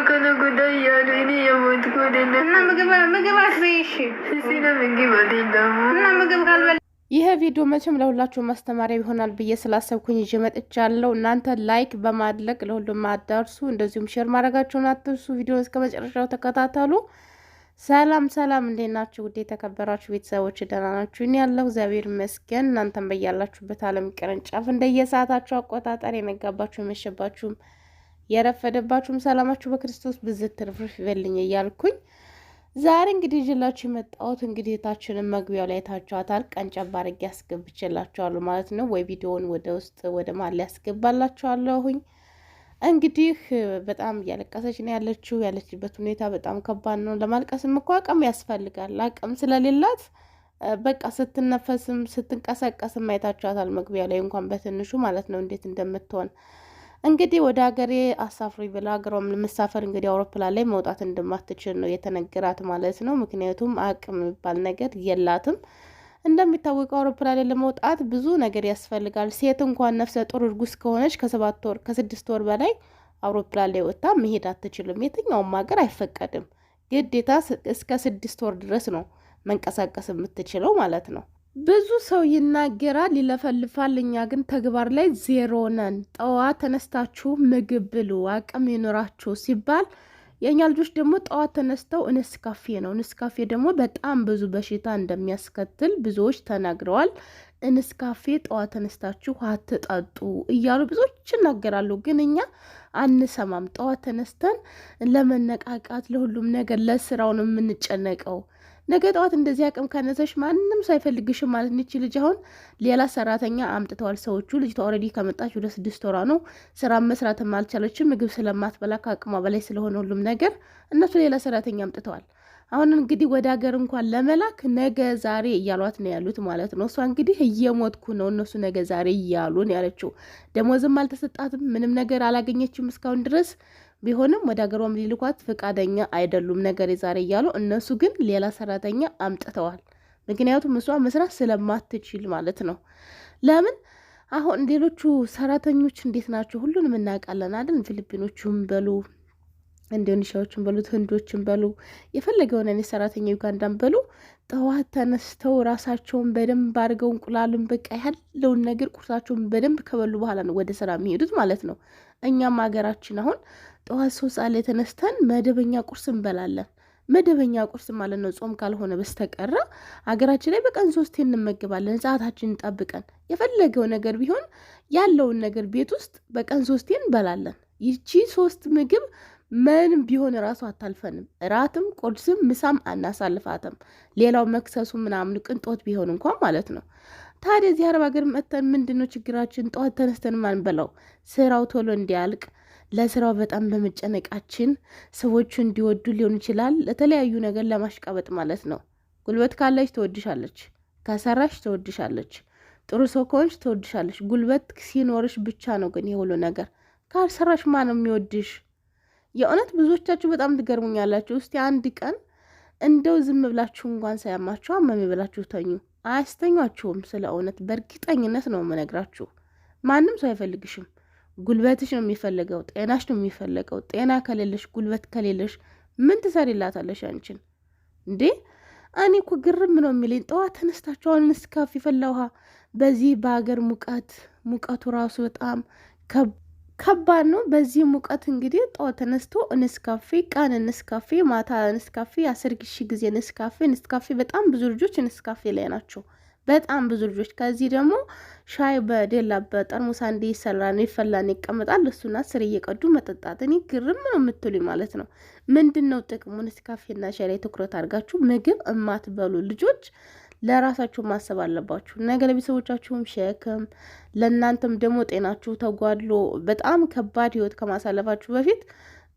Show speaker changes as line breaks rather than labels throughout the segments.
ከነጎዳ እያሉ እኔ የሞትኩ እና ምግብ አትበይሽ ሲለ ምግብ አይደለም እና ምግብ ካልበላ
ይሄ ቪዲዮ መቼም ለሁላችሁ ማስተማሪያ ይሆናል ብዬ ስላሰብኩኝ ይዤ መጥቻለሁ። እናንተ ላይክ በማድረግ ለሁሉም አዳርሱ፣ እንደዚሁም ሼር ማድረጋችሁን አትርሱ። ቪዲዮውን እስከ መጨረሻው ተከታተሉ። ሰላም ሰላም፣ እንዴት ናችሁ? ውዴ የተከበራችሁ ቤተሰቦች ደህና ናችሁ? እኔ ያለሁ እግዚአብሔር ይመስገን። እናንተም በያላችሁበት ዓለም ቅርንጫፍ እንደየሰዓታችሁ አቆጣጠር የነጋባችሁ የመሸባችሁም የረፈደባችሁም ሰላማችሁ በክርስቶስ ብዝት ትርፍርፍ ይበልኝ እያልኩኝ ዛሬ እንግዲህ ይዤላችሁ የመጣሁት እንግዲህ ታችንን መግቢያው ላይ ታችኋታል። ቀንጨብ አድርጌ ያስገብቼላችኋለሁ ማለት ነው። ወይ ቪዲዮውን ወደ ውስጥ ወደ መሀል ያስገባላችኋለሁኝ። እንግዲህ በጣም እያለቀሰች ነው ያለችበት ሁኔታ በጣም ከባድ ነው። ለማልቀስም እኮ አቅም ያስፈልጋል። አቅም ስለሌላት በቃ ስትነፈስም ስትንቀሳቀስም አይታችኋታል። መግቢያ ላይ እንኳን በትንሹ ማለት ነው እንዴት እንደምትሆን እንግዲህ ወደ ሀገሬ አሳፍሩኝ ብላ ሀገሯም ለመሳፈር እንግዲህ አውሮፕላን ላይ መውጣት እንደማትችል ነው የተነገራት ማለት ነው። ምክንያቱም አቅም የሚባል ነገር የላትም። እንደሚታወቀው አውሮፕላን ላይ ለመውጣት ብዙ ነገር ያስፈልጋል። ሴት እንኳን ነፍሰ ጡር እርጉዝ ከሆነች ከ7 ወር ከ6 ወር በላይ አውሮፕላን ላይ ወጥታ መሄድ አትችልም። የትኛውም ሀገር አይፈቀድም። ግዴታ እስከ 6 ወር ድረስ ነው መንቀሳቀስ የምትችለው ማለት ነው። ብዙ ሰው ይናገራል፣ ይለፈልፋል። እኛ ግን ተግባር ላይ ዜሮ ነን። ጠዋት ተነስታችሁ ምግብ ብሉ አቅም ይኖራችሁ ሲባል የእኛ ልጆች ደግሞ ጠዋት ተነስተው እንስካፌ ነው። እንስካፌ ደግሞ በጣም ብዙ በሽታ እንደሚያስከትል ብዙዎች ተናግረዋል። እንስካፌ ጠዋት ተነስታችሁ አትጠጡ እያሉ ብዙዎች ይናገራሉ። ግን እኛ አንሰማም። ጠዋት ተነስተን ለመነቃቃት ለሁሉም ነገር ለስራው ነው የምንጨነቀው። ነገ ጠዋት እንደዚህ አቅም ካነሰሽ ማንም ሰው አይፈልግሽም ማለት ነው። ልጅ አሁን ሌላ ሰራተኛ አምጥተዋል ሰዎቹ። ልጅቷ ኦልሬዲ ከመጣች ወደ 6 ወሯ ነው። ስራ መስራትም አልቻለችም። ምግብ ስለማትበላ ከአቅሟ በላይ ስለሆነ ሁሉም ነገር እነሱ ሌላ ሰራተኛ አምጥተዋል። አሁን እንግዲህ ወደ ሀገር እንኳን ለመላክ ነገ ዛሬ እያሏት ነው ያሉት ማለት ነው። እሷ እንግዲህ እየሞትኩ ነው እነሱ ነገ ዛሬ እያሉ ነው ያለችው። ደሞዝም አልተሰጣትም፣ ምንም ነገር አላገኘችም እስካሁን ድረስ። ቢሆንም ወደ ሀገሯም ሊልኳት ፈቃደኛ አይደሉም ነገር ዛሬ እያሉ። እነሱ ግን ሌላ ሰራተኛ አምጥተዋል። ምክንያቱም እሷ መስራት ስለማትችል ማለት ነው። ለምን አሁን ሌሎቹ ሰራተኞች እንዴት ናቸው? ሁሉንም እናውቃለን አይደል? ፊሊፒኖቹም በሉ ኢንዶኔሽያዎችን በሉ ህንዶችን በሉ የፈለገውን አይነት ሰራተኛ ዩጋንዳን በሉ ጠዋት ተነስተው ራሳቸውን በደንብ አድርገው እንቁላሉን በቃ ያለውን ነገር ቁርሳቸውን በደንብ ከበሉ በኋላ ነው ወደ ስራ የሚሄዱት ማለት ነው። እኛም ሀገራችን አሁን ጠዋት 3 ሰዓት ላይ ተነስተን መደበኛ ቁርስ እንበላለን። መደበኛ ቁርስ ማለት ነው ጾም ካልሆነ በስተቀረ ሀገራችን ላይ በቀን 3 እንመገባለን። ሰዓታችንን ጠብቀን የፈለገው ነገር ቢሆን ያለውን ነገር ቤት ውስጥ በቀን 3 እንበላለን። ይቺ 3 ምግብ ምንም ቢሆን ራሱ አታልፈንም። እራትም ቁርስም ምሳም አናሳልፋትም። ሌላው መክሰሱ ምናምን ቅንጦት ቢሆን እንኳን ማለት ነው። ታዲያ እዚህ አረብ ሀገር መጥተን ምንድነው ችግራችን? ጠዋት ተነስተን ማንበላው ስራው ቶሎ እንዲያልቅ ለስራው በጣም በመጨነቃችን ሰዎቹ እንዲወዱ ሊሆን ይችላል። ለተለያዩ ነገር ለማሽቃበጥ ማለት ነው። ጉልበት ካለች ትወድሻለች፣ ከሰራሽ ትወድሻለች፣ ጥሩ ሰው ከሆንሽ ትወድሻለች። ጉልበት ሲኖርሽ ብቻ ነው ግን የሁሉ ነገር። ካልሰራሽ ማን ነው የሚወድሽ? የእውነት ብዙዎቻችሁ በጣም ትገርሙኛላችሁ። እስቲ አንድ ቀን እንደው ዝም ብላችሁ እንኳን ሳያማችሁ አመሜ ብላችሁ ተኙ። አያስተኛችሁም። ስለ እውነት በእርግጠኝነት ነው የምነግራችሁ። ማንም ሰው አይፈልግሽም። ጉልበትሽ ነው የሚፈልገው፣ ጤናሽ ነው የሚፈልገው። ጤና ከሌለሽ ጉልበት ከሌለሽ ምን ትሰሪላታለሽ አንቺን እንዴ? እኔ እኮ ግርም ነው የሚለኝ ጠዋት ተነስታችሁ አሁን ንስካፌ ፈላ ውሃ በዚህ በሀገር ሙቀቱ ራሱ በጣም ከባድ ነው። በዚህ ሙቀት እንግዲህ ጠዋት ተነስቶ እንስካፌ፣ ቀን እንስካፌ፣ ማታ እንስካፌ፣ 10 ሺህ ጊዜ እንስካፌ። በጣም ብዙ ልጆች እንስካፌ ላይ ናቸው። በጣም ብዙ ልጆች። ከዚህ ደግሞ ሻይ በዴላ በጠርሙስ አንዴ ይፈላን ይቀመጣል። እሱና ስር እየቀዱ መጠጣት። እኔ ግርም ነው የምትሉኝ ማለት ነው። ምንድን ነው ጥቅሙ? ንስካፌና ሻይ ላይ ትኩረት አድርጋችሁ ምግብ እማትበሉ ልጆች ለራሳችሁ ማሰብ አለባችሁ። ነገ ለቤተሰቦቻችሁም ሸክም፣ ለእናንተም ደግሞ ጤናችሁ ተጓድሎ በጣም ከባድ ህይወት ከማሳለፋችሁ በፊት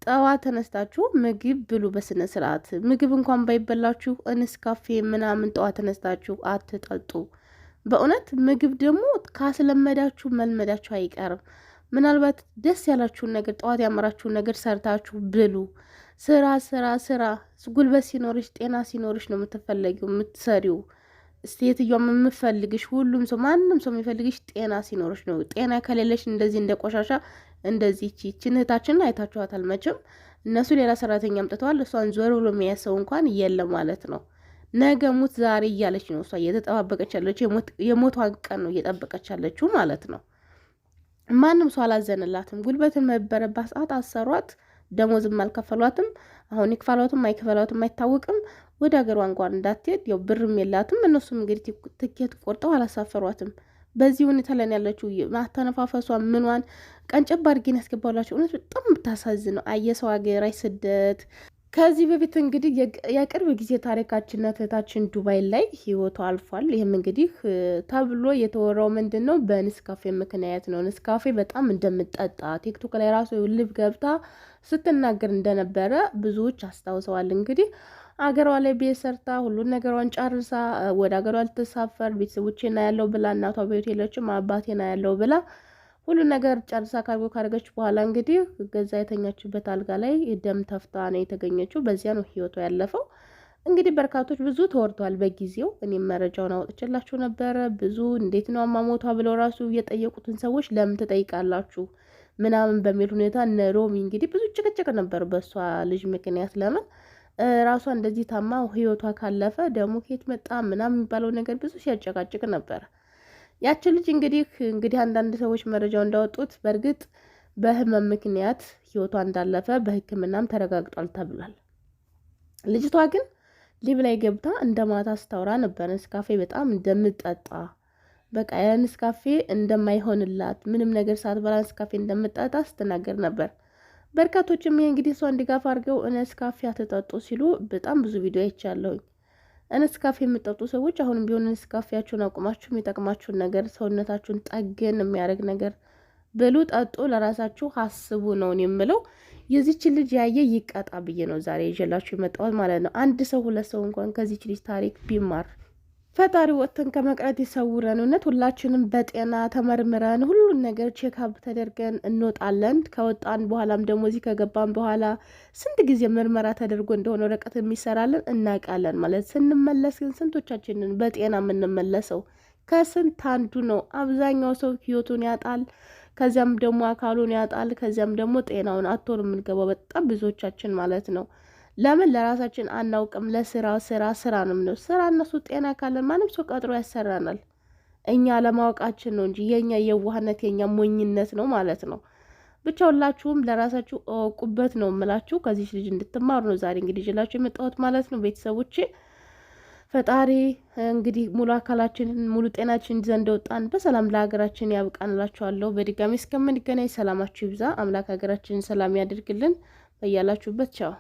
ጠዋት ተነስታችሁ ምግብ ብሉ በስነ ስርዓት። ምግብ እንኳን ባይበላችሁ እንስካፌ ምናምን ጠዋት ተነስታችሁ አትጠጡ። በእውነት ምግብ ደግሞ ካስለመዳችሁ መልመዳችሁ አይቀርም። ምናልባት ደስ ያላችሁን ነገር ጠዋት ያመራችሁን ነገር ሰርታችሁ ብሉ። ስራ ጉልበት ሲኖርሽ ጤና ሲኖርሽ ነው የምትፈለጊው የምትሰሪው። ሴትዮዋም የምፈልግሽ ሁሉም ሰው ማንም ሰው የሚፈልግሽ ጤና ሲኖርሽ ነው። ጤና ከሌለሽ እንደዚህ እንደ ቆሻሻ እንደዚህ እህታችንን አይታችኋታል መቼም። እነሱ ሌላ ሰራተኛ አምጥተዋል። እሷን ዞር ብሎ የሚያሰው እንኳን የለም ማለት ነው። ነገ ሙት ዛሬ እያለች ነው እሷ እየተጠባበቀች ያለችው። የሞቷን ቀን ነው እየጠበቀች ያለችው ማለት ነው። ማንም ሰው አላዘንላትም። ጉልበትን መበረባት ሰዓት አሰሯት፣ ደሞዝም አልከፈሏትም። አሁን ይክፈሏትም አይክፈሏትም አይታወቅም። ወደ ሀገሯ እንኳን እንዳትሄድ ያው ብርም የላትም። እነሱም እንግዲህ ትኬት ቆርጠው አላሳፈሯትም። በዚህ ሁኔታ ላይ ያለችው ማተነፋፈሷ ምኗን ቀንጨብ አድርጌን ያስገባላችሁ። እውነት በጣም የምታሳዝነው አየሰው ሀገር አይ ስደት። ከዚህ በፊት እንግዲህ የቅርብ ጊዜ ታሪካችን እህታችን ዱባይ ላይ ህይወቷ አልፏል። ይህም እንግዲህ ተብሎ የተወራው ምንድን ነው በንስካፌ ምክንያት ነው። ንስካፌ በጣም እንደምጠጣ ቲክቶክ ላይ ራሱ ልብ ገብታ ስትናገር እንደነበረ ብዙዎች አስታውሰዋል። እንግዲህ አገሯ ላይ ቤት ሰርታ ሁሉን ነገሯን ጨርሳ ወደ አገሯ ልትሳፈር ቤተሰቦቼና ያለው ብላ እናቷ ቤት የለችም አባቴና ያለው ብላ ሁሉን ነገር ጨርሳ ካርጎ ካረገች በኋላ እንግዲህ ገዛ የተኛችበት አልጋ ላይ ደም ተፍታ ነው የተገኘችው። በዚያ ነው ህይወቷ ያለፈው። እንግዲህ በርካቶች ብዙ ተወርቷል በጊዜው። እኔም መረጃውን አውጥቼላችሁ ነበረ። ብዙ እንዴት ነው አሟሟቷ ብለው ራሱ የጠየቁትን ሰዎች ለምን ትጠይቃላችሁ ምናምን በሚል ሁኔታ እነ ሮሚ እንግዲህ ብዙ ጭቅጭቅ ነበር በእሷ ልጅ ምክንያት። ለምን ራሷ እንደዚህ ታማ ህይወቷ ካለፈ ደግሞ ከየት መጣ ምናምን የሚባለው ነገር ብዙ ሲያጨቃጭቅ ነበር። ያቺ ልጅ እንግዲህ አንዳንድ ሰዎች መረጃው እንዳወጡት በእርግጥ በህመም ምክንያት ህይወቷ እንዳለፈ በሕክምናም ተረጋግጧል ተብሏል። ልጅቷ ግን ሊብ ላይ ገብታ እንደ ማታ ስታወራ ነበር። ንስካፌ በጣም እንደምጠጣ በቃ ንስካፌ እንደማይሆንላት ምንም ነገር ሳትበላ ንስካፌ እንደምጠጣ ስትናገር ነበር። በርካቶችም ይሄ እንግዲህ እሷን ድጋፍ አድርገው ንስካፌ አትጠጡ ሲሉ በጣም ብዙ ቪዲዮ አይቻለሁኝ። ንስካፌ የምጠጡ ሰዎች አሁንም ቢሆን ንስካፌያችሁን አቁማችሁ የሚጠቅማችሁን ነገር ሰውነታችሁን ጠግን የሚያደርግ ነገር ብሉ፣ ጠጡ፣ ለራሳችሁ አስቡ ነው የምለው። የዚች ልጅ ያየ ይቀጣ ብዬ ነው ዛሬ ይዤላችሁ የመጣሁት ማለት ነው። አንድ ሰው ሁለት ሰው እንኳን ከዚች ልጅ ታሪክ ቢማር ፈጣሪ ወጥተን ከመቅረት ይሰውረን። እውነት ሁላችንም በጤና ተመርምረን ሁሉን ነገር ቼክአፕ ተደርገን እንወጣለን። ከወጣን በኋላም ደግሞ እዚህ ከገባን በኋላ ስንት ጊዜ ምርመራ ተደርጎ እንደሆነ ወረቀት የሚሰራልን እናውቃለን ማለት። ስንመለስ ግን ስንቶቻችንን በጤና የምንመለሰው? ከስንት አንዱ ነው። አብዛኛው ሰው ህይወቱን ያጣል፣ ከዚያም ደግሞ አካሉን ያጣል፣ ከዚያም ደግሞ ጤናውን አጥቶ ነው የምንገባው በጣም ብዙዎቻችን ማለት ነው። ለምን ለራሳችን አናውቅም? ለስራ ስራ ነው የምንለው። ስራ እነሱ ጤና ካለን ማንም ሰው ቀጥሮ ያሰራናል። እኛ ለማወቃችን ነው እንጂ የኛ የዋህነት የኛ ሞኝነት ነው ማለት ነው። ብቻ ሁላችሁም ለራሳችሁ እወቁበት ነው የምላችሁ። ከዚህ ልጅ እንድትማሩ ነው ዛሬ እንግዲህ ይዤላችሁ የመጣሁት ማለት ነው። ቤተሰቦቼ ፈጣሪ እንግዲህ ሙሉ አካላችንን ሙሉ ጤናችን ይዘን እንደወጣን በሰላም ለሀገራችን ያብቃንላችኋለሁ። በድጋሚ እስከምንገናኝ ሰላማችሁ ይብዛ። አምላክ ሀገራችንን ሰላም ያድርግልን። በያላችሁበት ቻው።